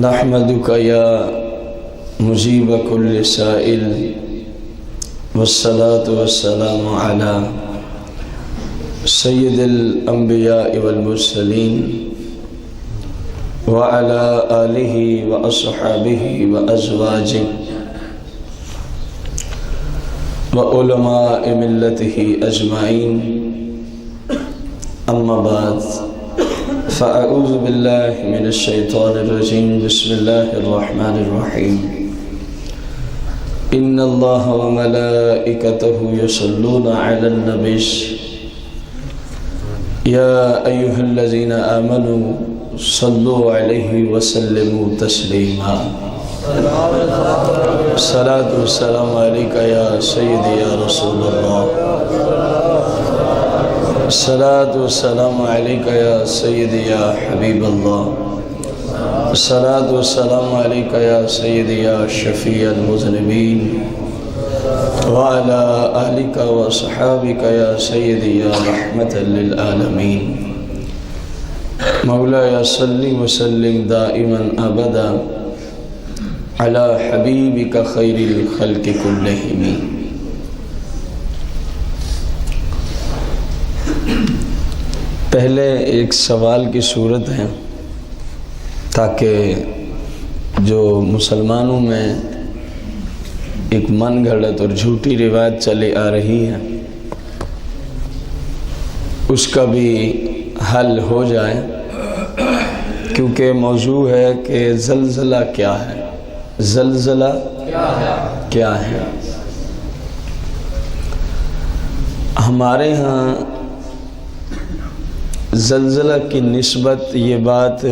نحمدک یا مجیب کل سائل والصلاة والسلام علی سید الانبیاء والمرسلین وعلى آلہ واصحابہ وازواجہ وعلماء ملتہ اجمعین، اما بعد فاعوذ باللہ من الشیطان الرجیم، بسم اللہ الرحمن الرحیم۔ ان اللہ وملائکتہ یصلون علی النبی یا ایہا الذین آمنوا صلوا علیہ وسلموا تسلیما۔ الصلاة والسلام علیکہ یا سیدی یا رسول اللہ، الصلاة والسلام علیکہ یا سیدی یا حبیب اللہ، الصلاة والسلام علیکہ یا سیدی یا شفیع المذنبین، وعلی آلک واصحابک یا سیدی یا رحمت للعالمین۔ مولایا صلی وسلم دائما ابدا علی حبیبک خیر الخلق کلہم۔ پہلے ایک سوال کی صورت ہے تاکہ جو مسلمانوں میں ایک من گھڑت اور جھوٹی روایت چلی آ رہی ہے اس کا بھی حل ہو جائے، کیونکہ موضوع ہے کہ زلزلہ کیا ہے، زلزلہ کیا ہے۔ ہمارے ہاں زلزلہ کی نسبت یہ بات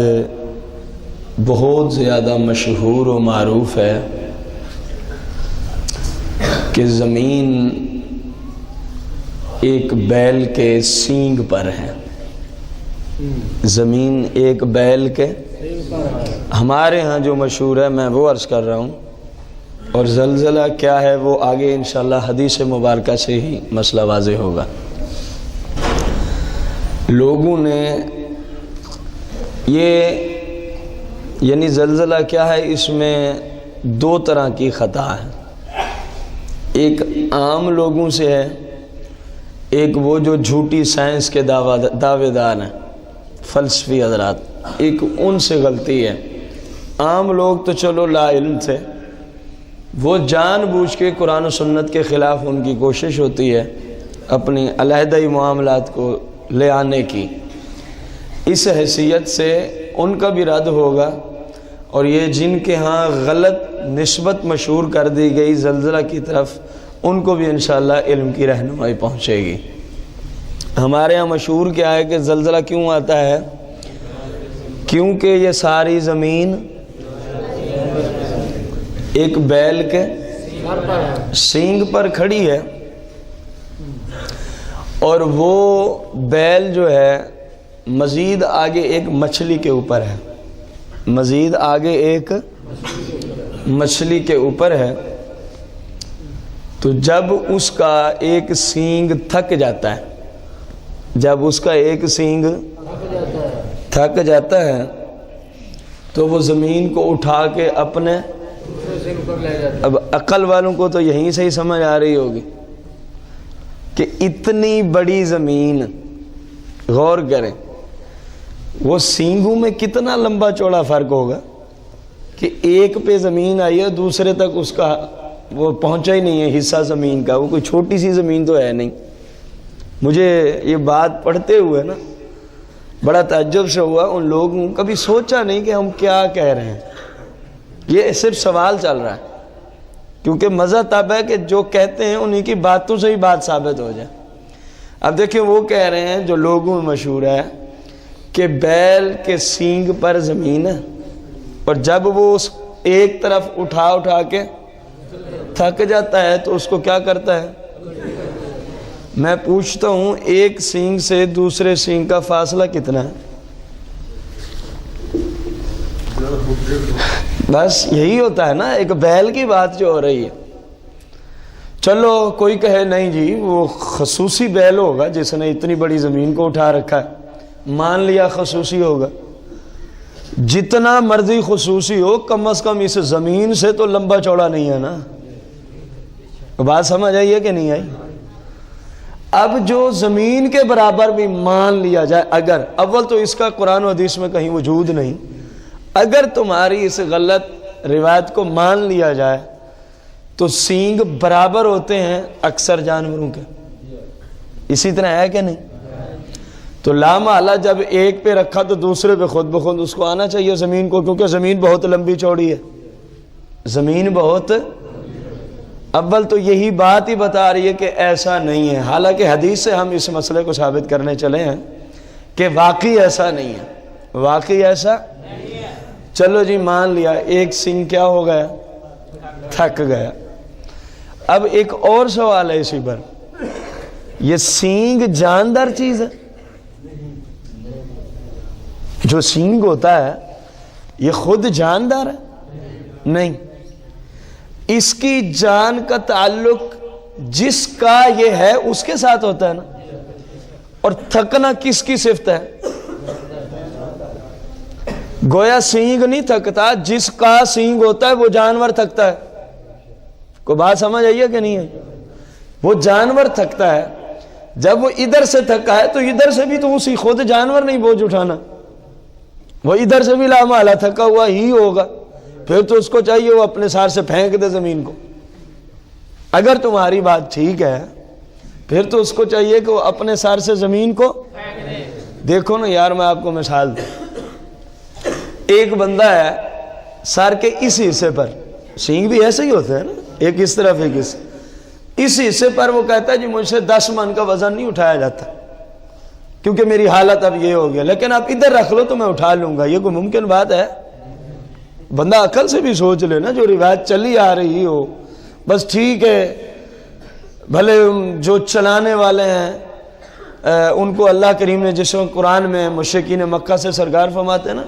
بہت زیادہ مشہور و معروف ہے کہ زمین ایک بیل کے سینگ پر ہے، زمین ایک بیل کے ہمارے ہاں جو مشہور ہے میں وہ عرض کر رہا ہوں، اور زلزلہ کیا ہے وہ آگے انشاءاللہ حدیث مبارکہ سے ہی مسئلہ واضح ہوگا۔ لوگوں نے یعنی زلزلہ کیا ہے، اس میں دو طرح کی خطا ہے، ایک عام لوگوں سے ہے، ایک وہ جو جھوٹی سائنس کے دعوے دار ہیں فلسفی حضرات، ایک ان سے غلطی ہے۔ عام لوگ تو چلو لا علم تھے، وہ جان بوجھ کے قرآن و سنت کے خلاف ان کی کوشش ہوتی ہے اپنی علیحدہ معاملات کو لے آنے کی، اس حیثیت سے ان کا بھی رد ہوگا، اور یہ جن کے ہاں غلط نسبت مشہور کر دی گئی زلزلہ کی طرف ان کو بھی انشاءاللہ علم کی رہنمائی پہنچے گی۔ ہمارے ہاں مشہور کیا ہے کہ زلزلہ کیوں آتا ہے، کیونکہ یہ ساری زمین ایک بیل کے سینگ پر کھڑی ہے، اور وہ بیل جو ہے مزید آگے ایک مچھلی کے اوپر ہے، مزید آگے ایک مچھلی کے اوپر ہے، تو جب اس کا ایک سینگ تھک جاتا ہے، جب اس کا ایک سینگ تھک جاتا ہے تو وہ زمین کو اٹھا کے اپنے، اب عقل والوں کو تو یہیں سے ہی سمجھ آ رہی ہوگی کہ اتنی بڑی زمین، غور کریں وہ سینگوں میں کتنا لمبا چوڑا فرق ہوگا کہ ایک پہ زمین آئی ہے دوسرے تک اس کا وہ پہنچا ہی نہیں ہے حصہ زمین کا، وہ کوئی چھوٹی سی زمین تو ہے نہیں۔ مجھے یہ بات پڑھتے ہوئے نا بڑا تعجب سے ہوا، ان لوگوں کبھی سوچا نہیں کہ ہم کیا کہہ رہے ہیں، یہ صرف سوال چل رہا ہے، کیونکہ مزہ تب ہے کہ جو کہتے ہیں انہیں کی باتوں سے ہی بات ثابت ہو جائے۔ اب دیکھیں وہ کہہ رہے ہیں جو لوگوں میں مشہور ہے کہ بیل کے سینگ پر زمین ہے، اور جب وہ اس ایک طرف اٹھا کے تھک جاتا ہے تو اس کو کیا کرتا ہے، میں پوچھتا ہوں ایک سینگ سے دوسرے سینگ کا فاصلہ کتنا ہے؟ بس یہی ہوتا ہے نا، ایک بیل کی بات جو ہو رہی ہے۔ چلو کوئی کہے نہیں جی وہ خصوصی بیل ہوگا جس نے اتنی بڑی زمین کو اٹھا رکھا ہے، مان لیا خصوصی ہوگا، جتنا مرضی خصوصی ہو، کم از کم اس زمین سے تو لمبا چوڑا نہیں ہے نا. بات سمجھ آئی ہے کہ نہیں آئی؟ اب جو زمین کے برابر بھی مان لیا جائے، اگر اول تو اس کا قرآن و حدیث میں کہیں وجود نہیں، اگر تمہاری اس غلط روایت کو مان لیا جائے تو سینگ برابر ہوتے ہیں اکثر جانوروں کے، اسی طرح ہے کہ نہیں؟ تو لامحالہ جب ایک پہ رکھا تو دوسرے پہ خود بخود اس کو آنا چاہیے زمین کو، کیونکہ زمین بہت لمبی چوڑی ہے، زمین بہت. اول تو یہی بات ہی بتا رہی ہے کہ ایسا نہیں ہے، حالانکہ حدیث سے ہم اس مسئلے کو ثابت کرنے چلے ہیں کہ واقعی ایسا نہیں ہے، واقعی ایسا. چلو جی مان لیا ایک سینگ کیا ہو گیا، تھک گیا. اب ایک اور سوال ہے اسی پر، یہ سینگ جاندار چیز ہے؟ جو سینگ ہوتا ہے یہ خود جاندار ہے؟ نہیں. اس کی جان کا تعلق جس کا یہ ہے اس کے ساتھ ہوتا ہے نا. اور تھکنا کس کی صفت ہے؟ گویا سینگ نہیں تھکتا، جس کا سینگ ہوتا ہے وہ جانور تھکتا ہے. کوئی بات سمجھ آئی ہے کہ نہیں ہے؟ وہ جانور تھکتا ہے. جب وہ ادھر سے تھکا ہے تو ادھر سے بھی تو اسی خود جانور نہیں بوجھ اٹھانا، وہ ادھر سے بھی لامحالہ تھکا ہوا ہی ہوگا. پھر تو اس کو چاہیے وہ اپنے سار سے پھینک دے زمین کو. اگر تمہاری بات ٹھیک ہے پھر تو اس کو چاہیے کہ وہ اپنے سار سے زمین کو دیکھو نا یار. میں آپ کو مثال دوں، ایک بندہ ہے سر کے اس حصے پر، سینگ بھی ایسے ہی ہوتے ہیں نا، ایک اس طرف ایک اس حصے پر وہ کہتا ہے جی مجھ سے 10 من کا وزن نہیں اٹھایا جاتا کیونکہ میری حالت اب یہ ہو گیا، لیکن آپ ادھر رکھ لو تو میں اٹھا لوں گا. یہ کوئی ممکن بات ہے؟ بندہ عقل سے بھی سوچ لے نا، جو روایت چلی آ رہی ہو بس ٹھیک ہے. بھلے جو چلانے والے ہیں ان کو اللہ کریم نے جس وقت قرآن میں مشرکین مکہ سے سرکار فرماتے ہیں نا،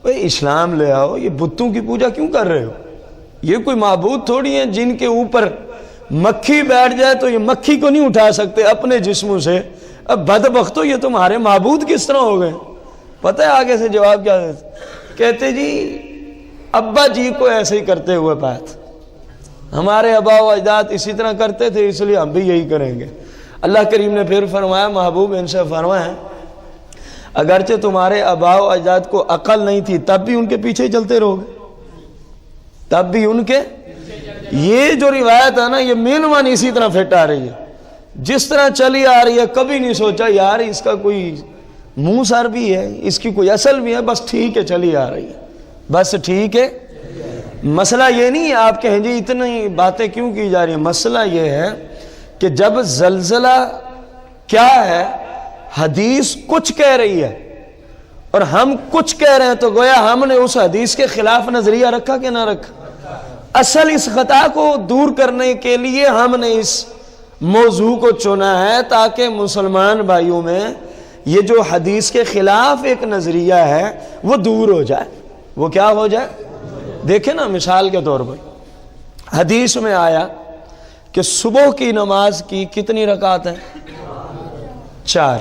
بھئی اسلام لے آؤ، یہ بتوں کی پوجا کیوں کر رہے ہو؟ یہ کوئی معبود تھوڑی ہیں جن کے اوپر مکھی بیٹھ جائے تو یہ مکھی کو نہیں اٹھا سکتے اپنے جسموں سے. اب بدبختو یہ تمہارے معبود کس طرح ہو گئے؟ پتہ ہے آگے سے جواب کیا دیتے؟ کہتے جی ابا جی کو ایسے ہی کرتے ہوئے بات، ہمارے آبا و اجداد اسی طرح کرتے تھے اس لیے ہم بھی یہی کریں گے. اللہ کریم نے پھر فرمایا محبوب ان سے فرمایا اگرچہ تمہارے آبا و اجداد کو عقل نہیں تھی تب بھی ان کے پیچھے چلتے رہو گے، تب بھی ان کے. یہ جو روایت ہے نا یہ مین ون اسی طرح فٹ آ رہی ہے، جس طرح چلی آ رہی ہے. کبھی نہیں سوچا یار اس کا کوئی منہ سر بھی ہے، اس کی کوئی اصل بھی ہے، بس ٹھیک ہے چلی آ رہی ہے، بس ٹھیک ہے. مسئلہ یہ نہیں ہے آپ کہیں جی اتنی باتیں کیوں کی جا رہی ہیں. مسئلہ یہ ہے کہ جب زلزلہ کیا ہے، حدیث کچھ کہہ رہی ہے اور ہم کچھ کہہ رہے ہیں، تو گویا ہم نے اس حدیث کے خلاف نظریہ رکھا کہ نہ رکھا. اصل اس خطا کو دور کرنے کے لیے ہم نے اس موضوع کو چنا ہے تاکہ مسلمان بھائیوں میں یہ جو حدیث کے خلاف ایک نظریہ ہے وہ دور ہو جائے. وہ کیا ہو جائے؟ دیکھیں نا مثال کے طور پر حدیث میں آیا کہ صبح کی نماز کی کتنی رکعت ہیں؟ 4.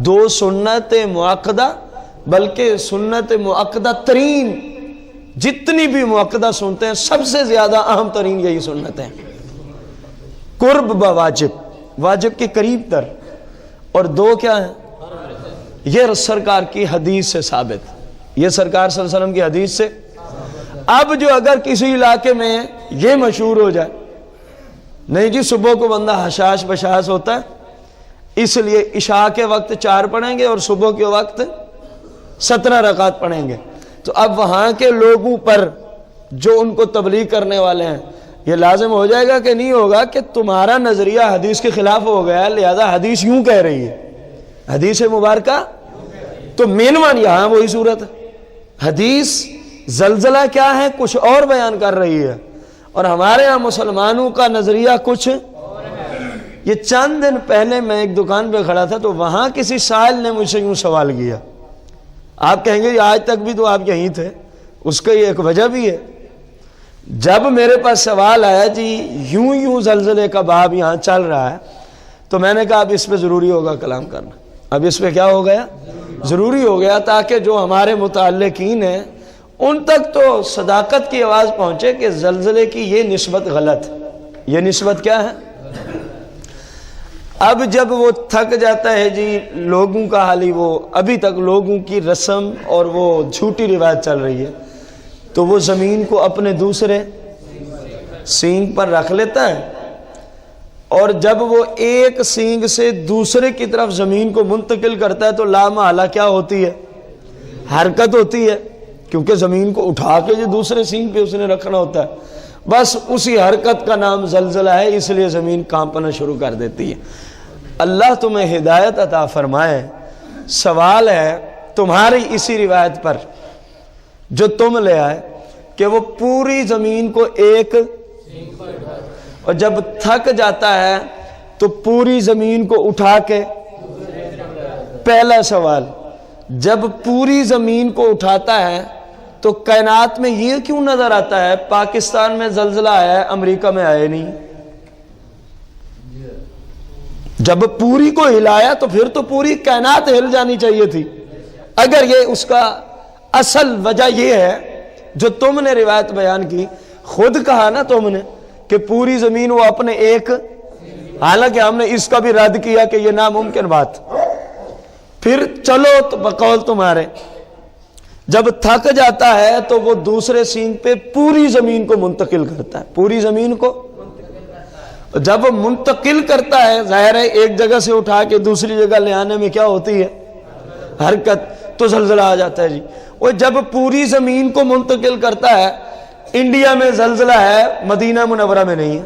2 سنت مؤکدہ، بلکہ سنت مؤکدہ ترین جتنی بھی مؤکدہ سنتے ہیں سب سے زیادہ اہم ترین یہی سنت ہیں. قرب بواجب، واجب کے قریب تر، اور 2 کیا ہیں؟ یہ سرکار کی حدیث سے ثابت، یہ سرکار صلی اللہ علیہ وسلم کی حدیث سے. اب جو اگر کسی علاقے میں یہ مشہور ہو جائے نہیں جی صبح کو بندہ حشاش بشاش ہوتا ہے اس لیے عشاء کے وقت 4 پڑھیں گے اور صبح کے وقت 17 رکعت پڑھیں گے، تو اب وہاں کے لوگوں پر جو ان کو تبلیغ کرنے والے ہیں یہ لازم ہو جائے گا کہ نہیں ہوگا کہ تمہارا نظریہ حدیث کے خلاف ہو گیا، لہذا حدیث یوں کہہ رہی ہے، حدیث مبارکہ. تو مینوان یہاں وہی صورت ہے، حدیث زلزلہ کیا ہے کچھ اور بیان کر رہی ہے اور ہمارے ہاں مسلمانوں کا نظریہ کچھ. یہ چند دن پہلے میں ایک دکان پہ کھڑا تھا تو وہاں کسی سائل نے مجھ سے یوں سوال کیا. آپ کہیں گے آج تک بھی تو آپ یہیں تھے، اس کا یہ ایک وجہ بھی ہے. جب میرے پاس سوال آیا جی یوں زلزلے کا باب یہاں چل رہا ہے تو میں نے کہا اب اس پہ ضروری ہوگا کلام کرنا. اب اس پہ کیا ہو گیا؟ ضروری ہو گیا تاکہ جو ہمارے متعلقین ہیں ان تک تو صداقت کی آواز پہنچے کہ زلزلے کی یہ نسبت غلط ہے. یہ نسبت کیا ہے؟ اب جب وہ تھک جاتا ہے جی لوگوں کا حال ہی وہ ابھی تک لوگوں کی رسم اور وہ جھوٹی روایت چل رہی ہے تو وہ زمین کو اپنے دوسرے سینگ پر رکھ لیتا ہے اور جب وہ ایک سینگ سے دوسرے کی طرف زمین کو منتقل کرتا ہے تو لامحالہ کیا ہوتی ہے؟ حرکت ہوتی ہے، کیونکہ زمین کو اٹھا کے جو دوسرے سینگ پہ اس نے رکھنا ہوتا ہے. بس اسی حرکت کا نام زلزلہ ہے، اس لیے زمین کانپنا شروع کر دیتی ہے. اللہ تمہیں ہدایت عطا فرمائے. سوال ہے تمہاری اسی روایت پر جو تم لے آئے کہ وہ پوری زمین کو ایک، اور جب تھک جاتا ہے تو پوری زمین کو اٹھا کے. پہلا سوال، جب پوری زمین کو اٹھاتا ہے تو کائنات میں یہ کیوں نظر آتا ہے پاکستان میں زلزلہ آیا ہے امریکہ میں آیا نہیں؟ جب پوری کو ہلایا تو پھر تو پوری کائنات ہل جانی چاہیے تھی. اگر یہ اس کا اصل وجہ یہ ہے جو تم نے روایت بیان کی، خود کہا نا تم نے کہ پوری زمین وہ اپنے ایک، حالانکہ ہم نے اس کا بھی رد کیا کہ یہ ناممکن بات. پھر چلو تو بقول تمہارے جب تھک جاتا ہے تو وہ دوسرے سینگ پہ پوری زمین کو منتقل کرتا ہے. پوری زمین کو جب منتقل کرتا ہے ظاہر ہے ایک جگہ سے اٹھا کے دوسری جگہ لے آنے میں کیا ہوتی ہے؟ حرکت. تو زلزلہ آ جاتا ہے جی. وہ جب پوری زمین کو منتقل کرتا ہے، انڈیا میں زلزلہ ہے مدینہ منورہ میں نہیں ہے،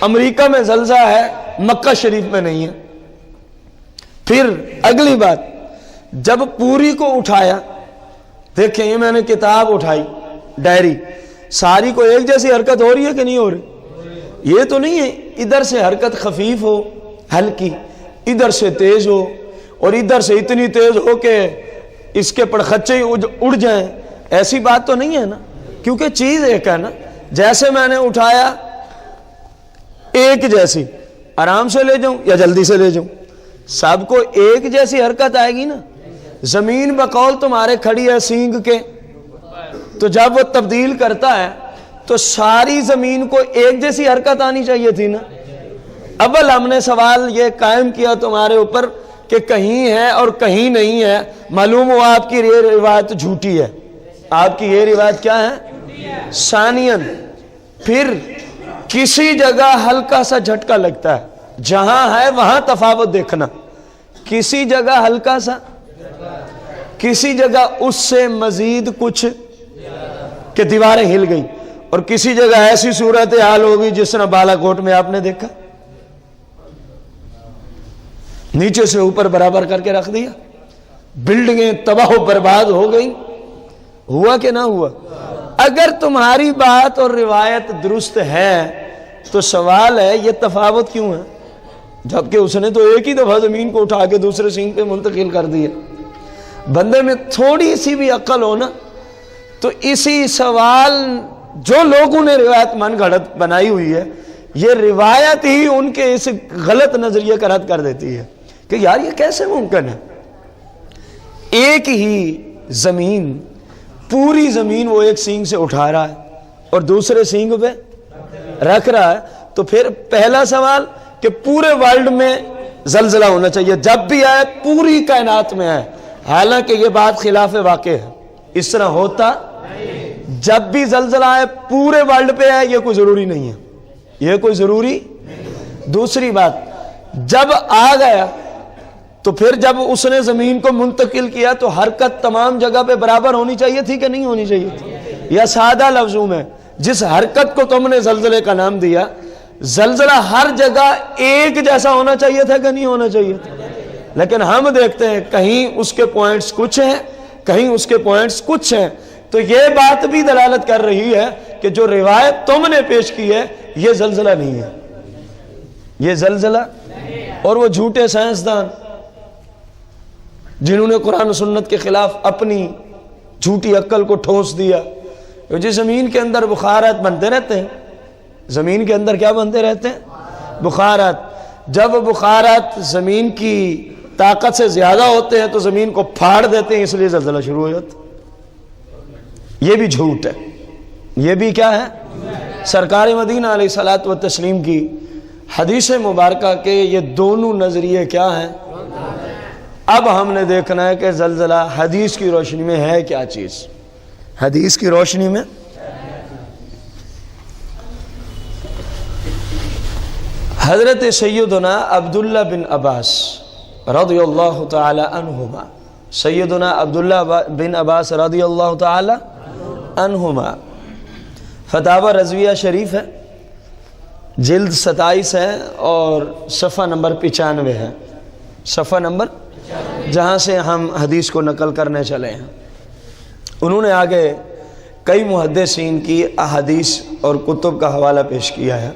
امریکہ میں زلزلہ ہے مکہ شریف میں نہیں ہے. پھر اگلی بات، جب پوری کو اٹھایا، دیکھیں یہ میں نے کتاب اٹھائی ڈائری، ساری کو ایک جیسی حرکت ہو رہی ہے کہ نہیں ہو رہی؟ یہ تو نہیں ہے ادھر سے حرکت خفیف ہو ہلکی، ادھر سے تیز ہو، اور ادھر سے اتنی تیز ہو کہ اس کے پڑخچے ہی اڑ جائیں. ایسی بات تو نہیں ہے نا، کیونکہ چیز ایک ہے نا. جیسے میں نے اٹھایا ایک جیسی، آرام سے لے جاؤں یا جلدی سے لے جاؤں، سب کو ایک جیسی حرکت آئے گی نا. زمین بقول تمہارے کھڑی ہے سینگ کے، تو جب وہ تبدیل کرتا ہے تو ساری زمین کو ایک جیسی حرکت آنی چاہیے تھی نا. اول ہم نے سوال یہ قائم کیا تمہارے اوپر کہ کہیں ہے اور کہیں نہیں ہے. معلوم ہوا آپ کی یہ روایت جھوٹی ہے. آپ کی یہ روایت کیا ہے؟ ثانیاً پھر کسی جگہ ہلکا سا جھٹکا لگتا ہے، جہاں ہے وہاں تفاوت دیکھنا. کسی جگہ ہلکا سا، کسی جگہ اس سے مزید کچھ کہ دیواریں ہل گئی، اور کسی جگہ ایسی صورتحال ہوگی جس طرح بالا کوٹ میں آپ نے دیکھا، نیچے سے اوپر برابر کر کے رکھ دیا، بلڈنگیں تباہ و برباد ہو گئی. ہوا کہ نہ ہوا؟ اگر تمہاری بات اور روایت درست ہے تو سوال ہے یہ تفاوت کیوں ہے، جبکہ اس نے تو ایک ہی دفعہ زمین کو اٹھا کے دوسرے سینگ پہ منتقل کر دیا. بندے میں تھوڑی سی بھی عقل ہو نا تو اسی سوال جو لوگوں نے روایت من گھڑت بنائی ہوئی ہے، یہ روایت ہی ان کے اس غلط نظریے کا رد کر دیتی ہے کہ یار یہ کیسے ممکن ہے. ایک ہی زمین، پوری زمین وہ ایک سینگ سے اٹھا رہا ہے اور دوسرے سینگ پہ رکھ رہا ہے. تو پھر پہلا سوال کہ پورے ورلڈ میں زلزلہ ہونا چاہیے، جب بھی آئے پوری کائنات میں آئے. حالانکہ یہ بات خلاف واقع ہے، اس طرح ہوتا جب بھی زلزلہ آئے پورے ورلڈ پہ آئے یہ کوئی ضروری نہیں ہے، یہ کوئی ضروری. دوسری بات، جب آ گیا تو پھر جب اس نے زمین کو منتقل کیا تو حرکت تمام جگہ پہ برابر ہونی چاہیے تھی کہ نہیں ہونی چاہیے تھی؟ یا سادہ لفظوں میں جس حرکت کو تم نے زلزلے کا نام دیا، زلزلہ ہر جگہ ایک جیسا ہونا چاہیے تھا کہ نہیں ہونا چاہیے تھا؟ لیکن ہم دیکھتے ہیں کہیں اس کے پوائنٹس کچھ ہیں، کہیں اس کے پوائنٹس کچھ ہیں. تو یہ بات بھی دلالت کر رہی ہے کہ جو روایت تم نے پیش کی ہے یہ زلزلہ نہیں ہے، یہ زلزلہ. اور وہ جھوٹے سائنسدان جنہوں نے قرآن و سنت کے خلاف اپنی جھوٹی عقل کو ٹھونس دیا. جس زمین کے اندر بخارات بنتے رہتے ہیں، زمین کے اندر کیا بنتے رہتے ہیں؟ بخارات. جب بخارات زمین کی طاقت سے زیادہ ہوتے ہیں تو زمین کو پھاڑ دیتے ہیں، اس لیے زلزلہ شروع ہو جاتا۔ یہ بھی جھوٹ ہے، یہ بھی کیا ہے؟ سرکار مدینہ علیہ الصلوۃ والتسلیم کی حدیث مبارکہ کے یہ دونوں نظریے کیا ہیں؟ اب ہم نے دیکھنا ہے کہ زلزلہ حدیث کی روشنی میں ہے کیا چیز، حدیث کی روشنی میں۔ حضرت سیدنا عبداللہ بن عباس رضی اللہ تعالی عنہما، سیدنا عبداللہ بن عباس رضی اللہ تعالی عنہما، فتاوی رضویہ شریف ہے، جلد 27 ہے اور صفحہ نمبر 95 ہے، صفحہ نمبر جہاں سے ہم حدیث کو نقل کرنے چلے ہیں۔ انہوں نے آگے کئی محدثین کی احادیث اور کتب کا حوالہ پیش کیا ہے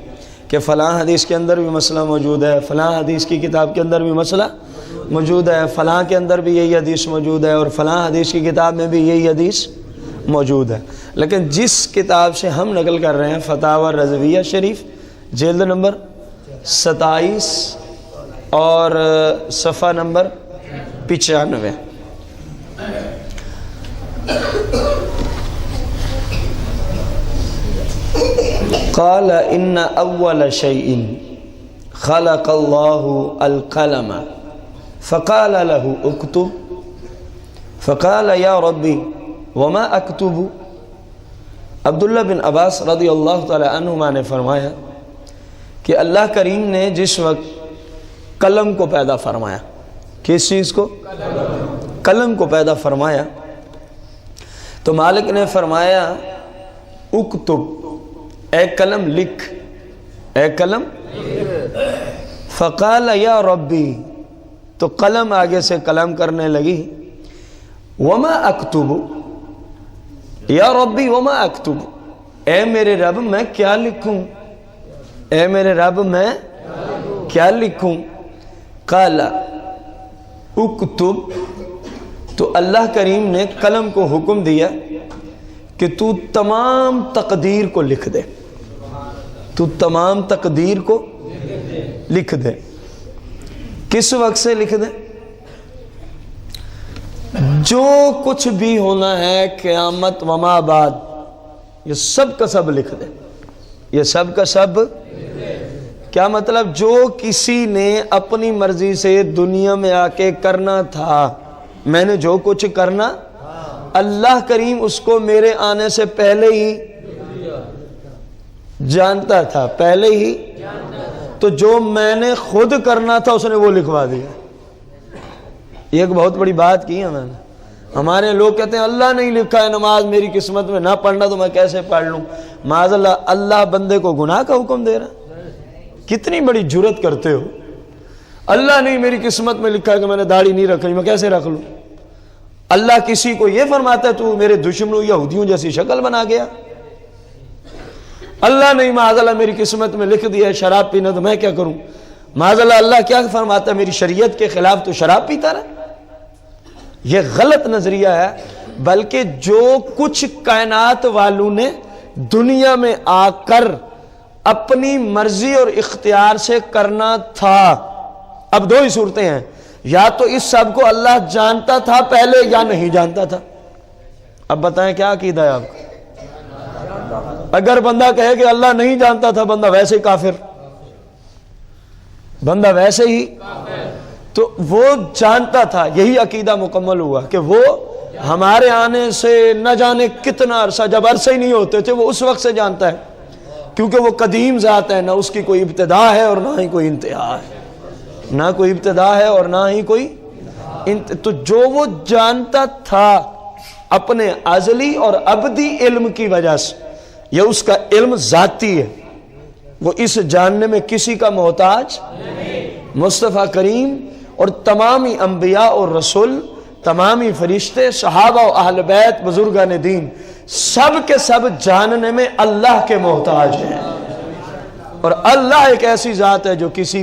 کہ فلاں حدیث کے اندر بھی مسئلہ موجود ہے، فلاں حدیث کی کتاب کے اندر بھی مسئلہ موجود ہے، فلاں کے اندر بھی یہی حدیث موجود ہے، اور فلاں حدیث کی کتاب میں بھی یہی حدیث موجود ہے۔ لیکن جس کتاب سے ہم نقل کر رہے ہیں فتاوی رضویہ شریف، جلد نمبر 27 اور صفحہ نمبر 95، قال ان اول شيء خلق الله القلم فقال له اكتب فقال يا ربي وما اكتب۔ عبداللہ بن عباس رضی اللہ تعالی عنہما نے فرمایا کہ اللہ کریم نے جس وقت قلم کو پیدا فرمایا، کس چیز کو؟ قلم کو پیدا فرمایا، تو مالک نے فرمایا اکتب، اے قلم لکھ، اے قلم۔ فقال یا ربی، تو قلم آگے سے کلام کرنے لگی، وما اکتب، یا ربی وما اکتب، اے میرے رب میں کیا لکھوں، اے میرے رب میں کیا لکھوں۔ قال اکتب، تو اللہ کریم نے قلم کو حکم دیا کہ تو تمام تقدیر کو لکھ دے، تو تمام تقدیر کو لکھ دے۔ کس وقت سے لکھ دے؟ جو کچھ بھی ہونا ہے قیامت وما بعد، یہ سب کا سب لکھ دے، یہ سب کا سب۔ کیا مطلب؟ جو کسی نے اپنی مرضی سے دنیا میں آ کے کرنا تھا، میں نے جو کچھ کرنا، اللہ کریم اس کو میرے آنے سے پہلے ہی جانتا تھا، پہلے ہی، تو جو میں نے خود کرنا تھا اس نے وہ لکھوا دیا۔ یہ ایک بہت بڑی بات کی ہے میں نے۔ ہمارے لوگ کہتے ہیں اللہ نہیں لکھا ہے نماز میری قسمت میں، نہ پڑھنا تو میں کیسے پڑھ لوں؟ معاذ اللہ، اللہ بندے کو گناہ کا حکم دے رہا ہے؟ کتنی بڑی جرت کرتے ہو۔ اللہ نہیں میری قسمت میں لکھا ہے کہ میں نے داڑھی نہیں رکھنی، میں کیسے رکھ لوں؟ اللہ کسی کو یہ فرماتا ہے تو میرے دشمنوں یہودیوں جیسی شکل بنا گیا؟ اللہ نہیں معاذ اللہ میری قسمت میں لکھ دیا ہے شراب پینا، تو میں کیا کروں؟ معاذ اللہ کیا فرماتا ہے؟ میری شریعت کے خلاف تو شراب پیتا رہا۔ یہ غلط نظریہ ہے، بلکہ جو کچھ کائنات والوں نے دنیا میں آ کر اپنی مرضی اور اختیار سے کرنا تھا، اب دو ہی صورتیں ہیں، یا تو اس سب کو اللہ جانتا تھا پہلے یا نہیں جانتا تھا۔ اب بتائیں کیا عقیدہ ہے آپ کا؟ اگر بندہ کہے کہ اللہ نہیں جانتا تھا، بندہ ویسے ہی کافر، بندہ ویسے ہی، تو وہ جانتا تھا، یہی عقیدہ مکمل ہوا کہ وہ ہمارے آنے سے نہ جانے کتنا عرصہ، جب عرصے ہی نہیں ہوتے تھے، وہ اس وقت سے جانتا ہے، کیونکہ وہ قدیم ذات ہے، نہ اس کی کوئی ابتدا ہے اور نہ ہی کوئی انتہا ہے، نہ کوئی ابتدا ہے اور نہ ہی کوئی تو جو وہ جانتا تھا اپنے ازلی اور ابدی علم کی وجہ سے، یہ اس کا علم ذاتی ہے، وہ اس جاننے میں کسی کا محتاج مصطفیٰ کریم اور تمامی انبیاء اور رسول، تمامی فرشتے، صحابہ و اہل بیت، بزرگان دین، سب کے سب جاننے میں اللہ کے محتاج ہیں، اور اللہ ایک ایسی ذات ہے جو کسی